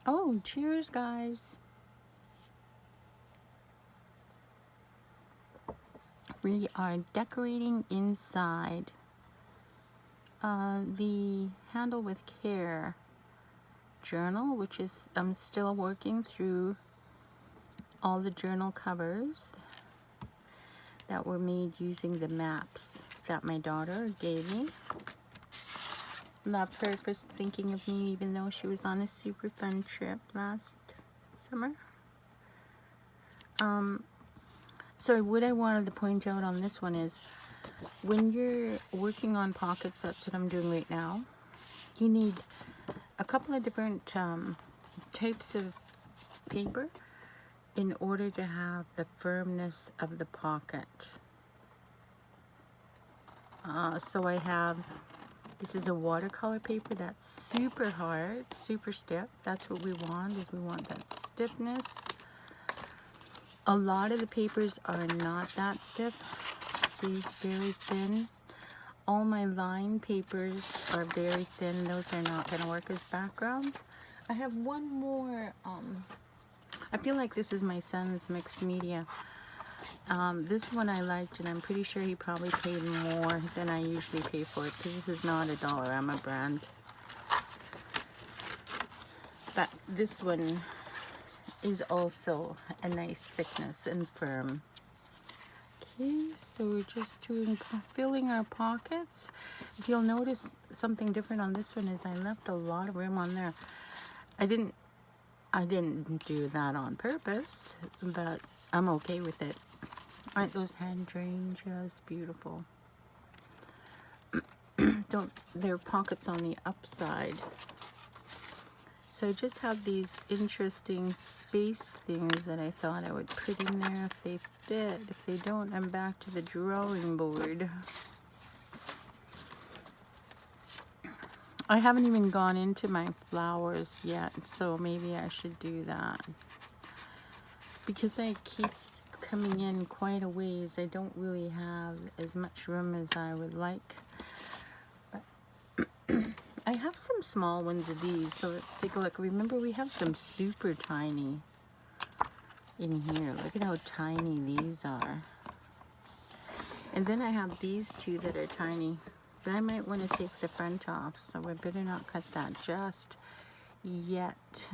Oh, cheers, guys. We are decorating inside the Handle with Care journal, which is I'm still working through all the journal covers that were made using the maps that my daughter gave me. Love her for thinking of me, even though she was on a super fun trip last summer. So what I wanted to point out on this one is when you're working on pockets, that's what I'm doing right now, you need a couple of different types of paper in order to have the firmness of the pocket. So I have, this is a watercolor paper that's super hard, super stiff. That's what we want, is we want that stiffness. A lot of the papers are not that stiff. See, very thin. All my line papers are very thin. Those are not going to work as backgrounds. I have one more, I feel like this is my son's mixed media. This one I liked, and I'm pretty sure he probably paid more than I usually pay for it, because this is not a Dollorama brand. But this one is also a nice thickness and firm. Okay, so we're just filling our pockets. If you'll notice something different on this one is I left a lot of room on there. I didn't do that on purpose, but I'm okay with it. Aren't those hydrangeas beautiful? There are pockets on the upside. So I just have these interesting space things that I thought I would put in there if they fit. If they don't, I'm back to the drawing board. I haven't even gone into my flowers yet, so maybe I should do that. Because I keep coming in quite a ways, I don't really have as much room as I would like. I have some small ones of these, so let's take a look. Remember, we have some super tiny in here. Look at how tiny these are. And then I have these two that are tiny, but I might want to take the front off, so we better not cut that just yet.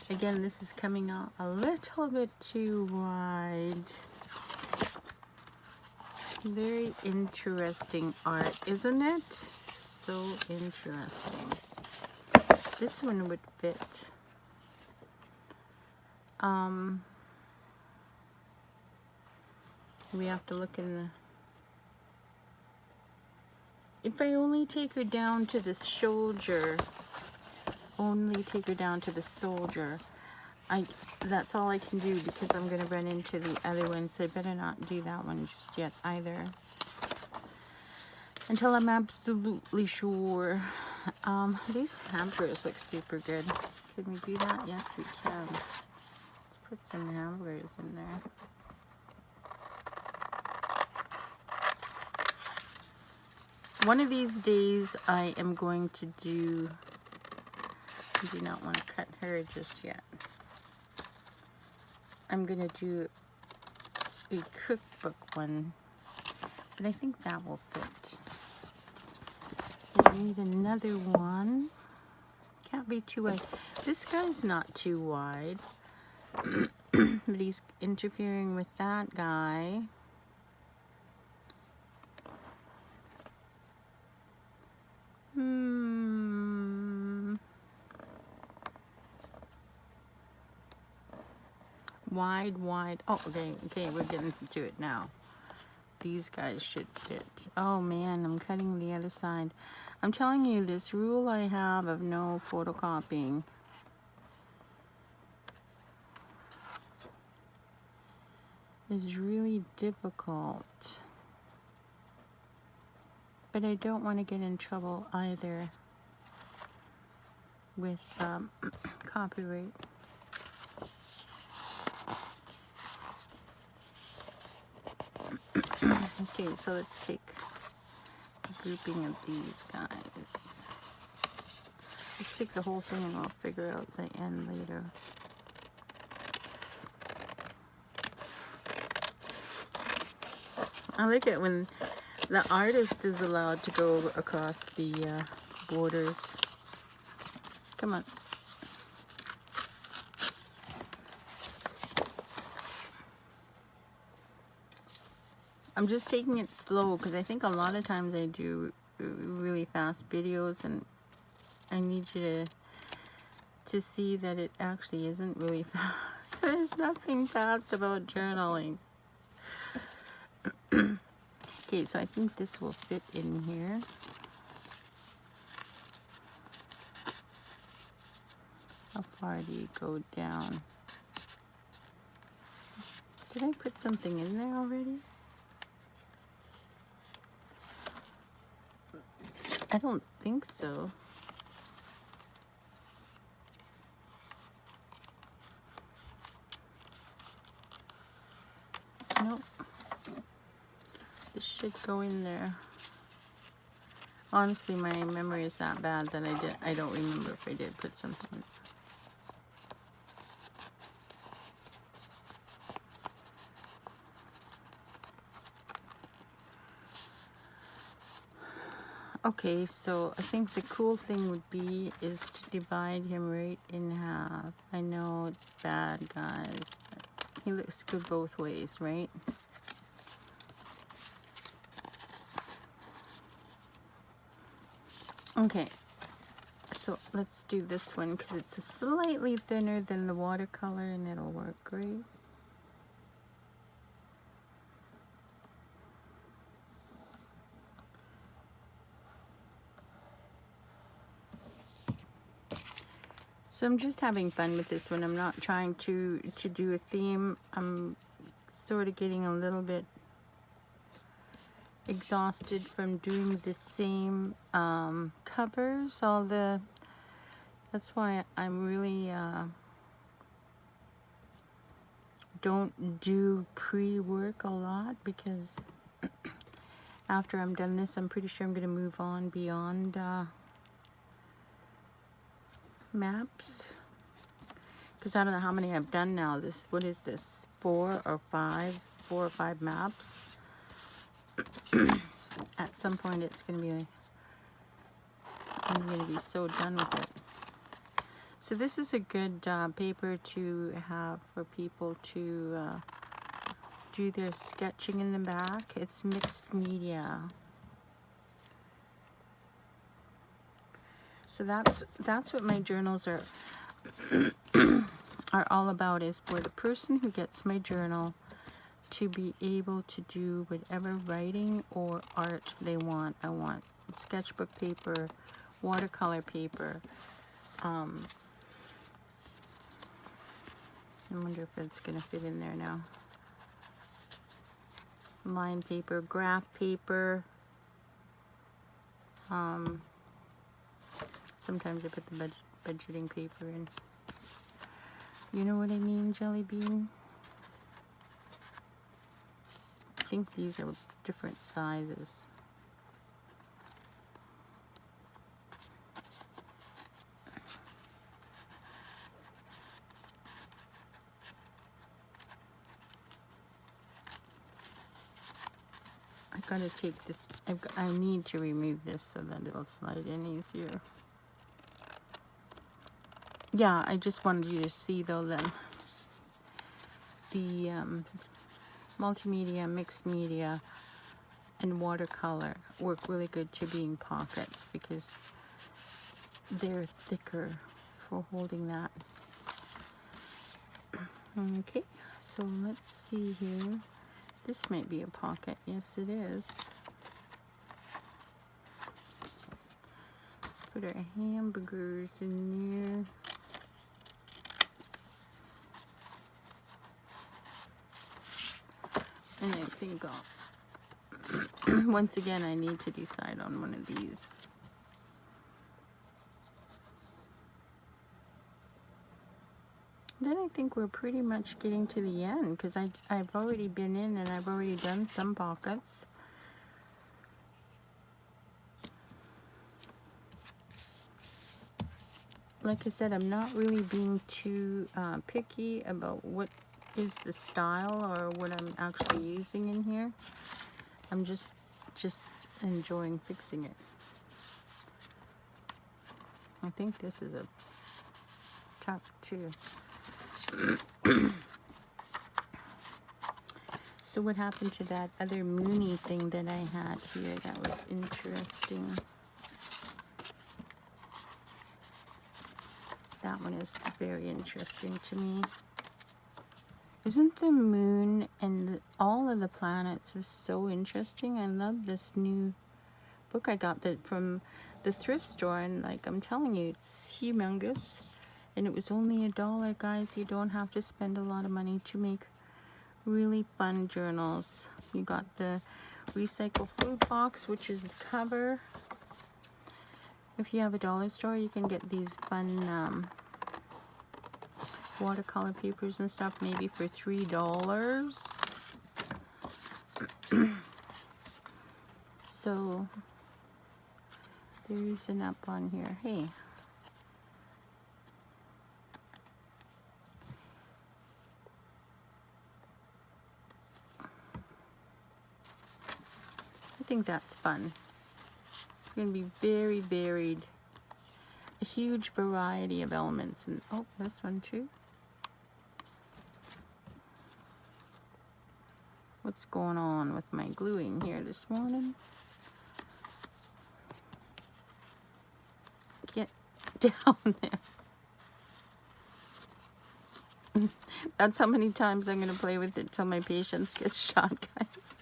Again, this is coming out a little bit too wide. Very interesting art, isn't it? So interesting. This one would fit. We have to look in the... If I only take her down to the shoulder, that's all I can do, because I'm going to run into the other one, so I better not do that one just yet either, until I'm absolutely sure. These hampers look super good. Can we do that? Yes, we can. Let's put some hampers in there. One of these days I am going to do... I do not want to cut her just yet. I'm going to do a cookbook one, but I think that will fit. So I need another one. Can't be too wide. This guy's not too wide, but he's interfering with that guy. Wide. Oh, okay, we're getting to it now. These guys should fit. Oh man, I'm cutting the other side. I'm telling you, this rule I have of no photocopying is really difficult. But I don't want to get in trouble either with copyright. Okay, so let's take a grouping of these guys. Let's stick the whole thing and I'll figure out the end later. I like it when the artist is allowed to go across the borders. Come on. I'm just taking it slow because I think a lot of times I do really fast videos, and I need you to see that it actually isn't really fast. There's nothing fast about journaling. Okay, so I think this will fit in here. How far do you go down? Did I put something in there already? I don't think so. Nope. This should go in there. Honestly, my memory is that bad that I don't remember if I did put something in. Okay, so I think the cool thing would be is to divide him right in half. I know it's bad, guys, but he looks good both ways, right? Okay, so let's do this one because it's slightly thinner than the watercolor and it'll work great. So I'm just having fun with this one. I'm not trying to do a theme. I'm sort of getting a little bit exhausted from doing the same covers. That's why I'm really don't do pre-work a lot, because after I'm done this, I'm pretty sure I'm going to move on beyond maps, because I don't know how many I've done now. What is this, 4 or 5 maps? At some point it's going to be like, I'm going to be so done with it. So this is a good paper to have for people to do their sketching in the back. It's mixed media. So that's what my journals are are all about, is for the person who gets my journal to be able to do whatever writing or art they want. I want sketchbook paper, watercolor paper. I wonder if it's going to fit in there now. Line paper, graph paper. Sometimes I put the budgeting paper in. You know what I mean, Jelly Bean? I think these are different sizes. I gotta take this. I need to remove this so that it'll slide in easier. Yeah, I just wanted you to see though that the multimedia, mixed media, and watercolor work really good to being pockets because they're thicker for holding that. Okay, so let's see here. This might be a pocket. Yes, it is. Let's put our hamburgers in there. And I think once again, I need to decide on one of these. Then I think we're pretty much getting to the end, because I've already been in and I've already done some pockets. like I said, I'm not really being too picky about what is the style or what I'm actually using in here. I'm just enjoying fixing it. I think this is a tuck too. So what happened to that other Mooney thing that I had here that was interesting? That one is very interesting to me. Isn't the moon and all of the planets are so interesting? I love this new book I got that from the thrift store, and like I'm telling you, it's humongous, and it was only $1, guys. You don't have to spend a lot of money to make really fun journals. You got the recycle food box, which is the cover. If you have a dollar store, you can get these fun watercolor papers and stuff, maybe for $3. So there's an up on here. Hey, I think that's fun. It's going to be very varied. A huge variety of elements. And oh, this one too. What's going on with my gluing here this morning? Get down there. That's how many times I'm going to play with it till my patience gets shot, guys.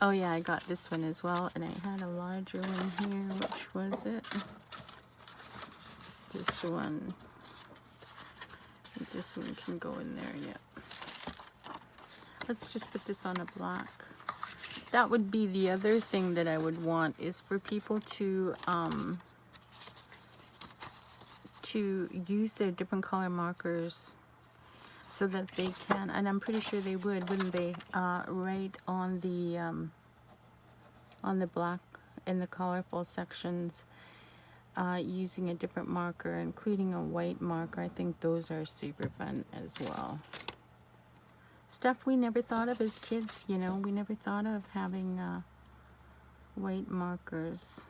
Oh yeah, I got this one as well, and I had a larger one here. Which was it? This one. This one can go in there, yeah. Let's just put this on a black. That would be the other thing that I would want, is for people to use their different color markers so that they can, and I'm pretty sure they would, wouldn't they, write on the black and the colorful sections using a different marker, including a white marker. I think those are super fun as well. Stuff we never thought of as kids, you know. We never thought of having white markers.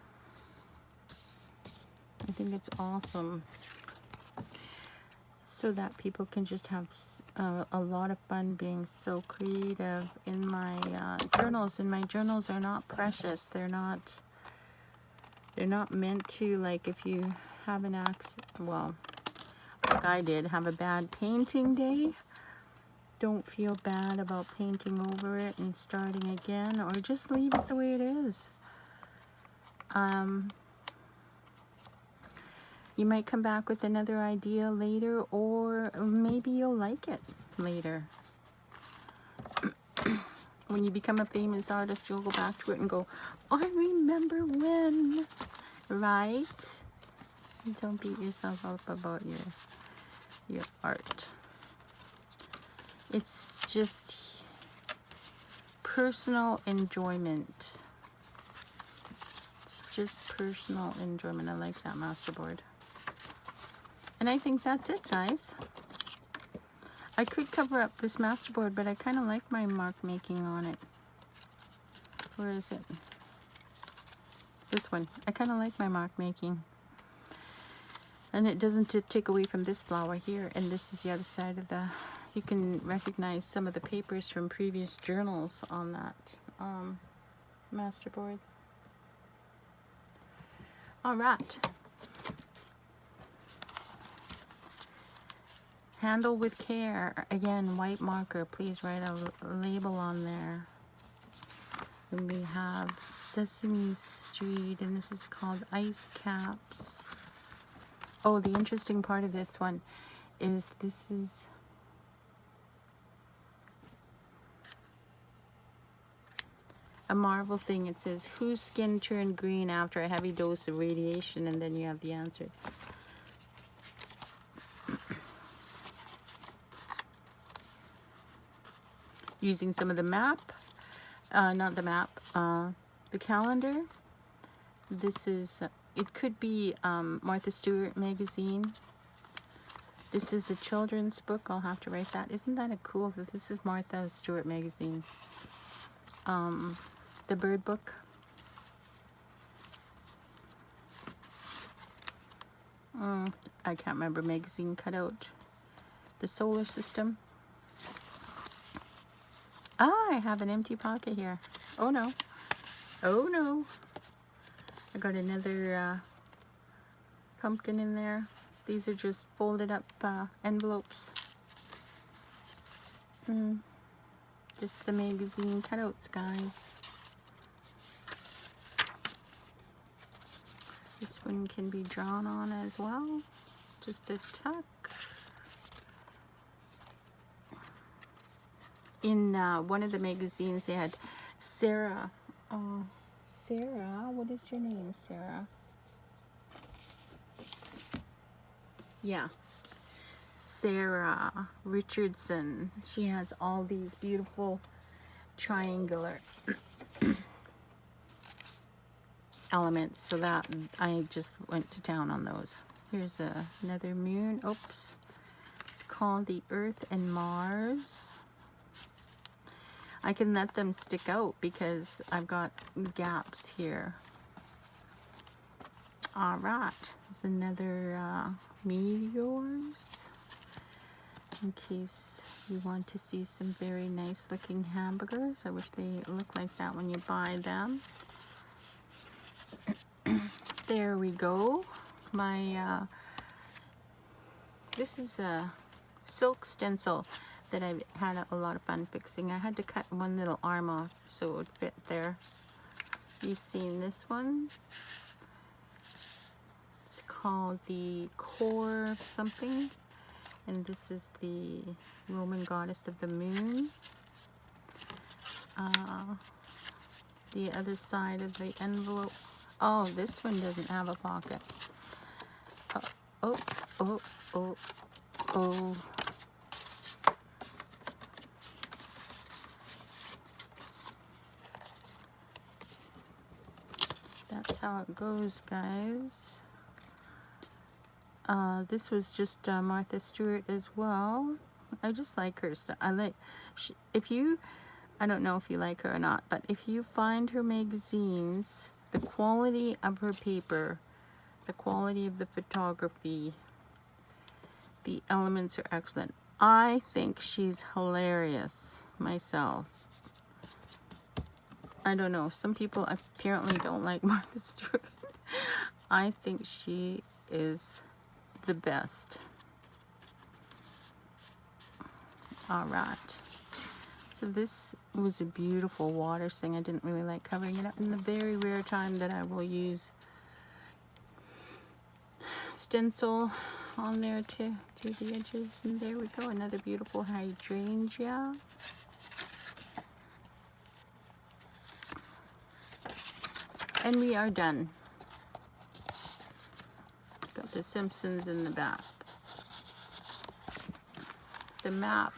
I think it's awesome, so that people can just have a lot of fun being so creative in my journals. And my journals are not precious. They're not meant to, like, if you have an well, like I did, have a bad painting day, don't feel bad about painting over it and starting again, or just leave it the way it is. You might come back with another idea later, or maybe you'll like it later. When you become a famous artist, you'll go back to it and go, I remember when, right? Don't beat yourself up about your art. It's just personal enjoyment. It's just personal enjoyment. I like that masterboard. And I think that's it, guys. I could cover up this masterboard, but I kind of like my mark making on it. Where is it? This one. I kind of like my mark making. And it doesn't take away from this flower here. And this is the other side of the... You can recognize some of the papers from previous journals on that masterboard. All right. Handle with care. Again, white marker. Please write a label on there. And we have Sesame Street, and this is called Ice Caps. Oh, the interesting part of this one is this is a Marvel thing. It says, whose skin turned green after a heavy dose of radiation? And then you have the answer. Using some of the map, not the map, the calendar, This is, it could be Martha Stewart magazine. This is a children's book. I'll have to write that. Isn't that a cool? This is Martha Stewart magazine. The bird book. I can't remember magazine cutout. The solar system. Ah, I have an empty pocket here. Oh no. Oh no. I got another pumpkin in there. These are just folded up envelopes. Just the magazine cutouts, guys. This one can be drawn on as well. Just a tuck. In one of the magazines, they had Sarah. Sarah, what is your name, Sarah? Yeah. Sarah Richardson. She has all these beautiful triangular elements, so that I just went to town on those. Here's another moon. Oops. It's called the Earth and Mars. I can let them stick out because I've got gaps here. Alright. There's another meteors. In case you want to see some very nice looking hamburgers. I wish they look like that when you buy them. There we go. My this is a silk stencil that I had a lot of fun fixing. I had to cut one little arm off so it would fit there. You've seen this one. It's called the Core something, and this is the Roman goddess of the moon. The other side of the envelope. Oh, this one doesn't have a pocket. Oh. That's how it goes, guys. This was just Martha Stewart as well. I just like her stuff. I like, I don't know if you like her or not, but if you find her magazines, the quality of her paper, the quality of the photography, the elements are excellent. I think she's hilarious myself. I don't know. Some people apparently don't like Martha Stewart. I think she is the best. Alright. So this was a beautiful water thing. I didn't really like covering it up. In the very rare time that I will use stencil on there to the edges. And there we go. Another beautiful hydrangea. And we are done. Got the Simpsons in the back. The map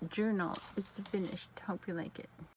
journal is finished. Hope you like it.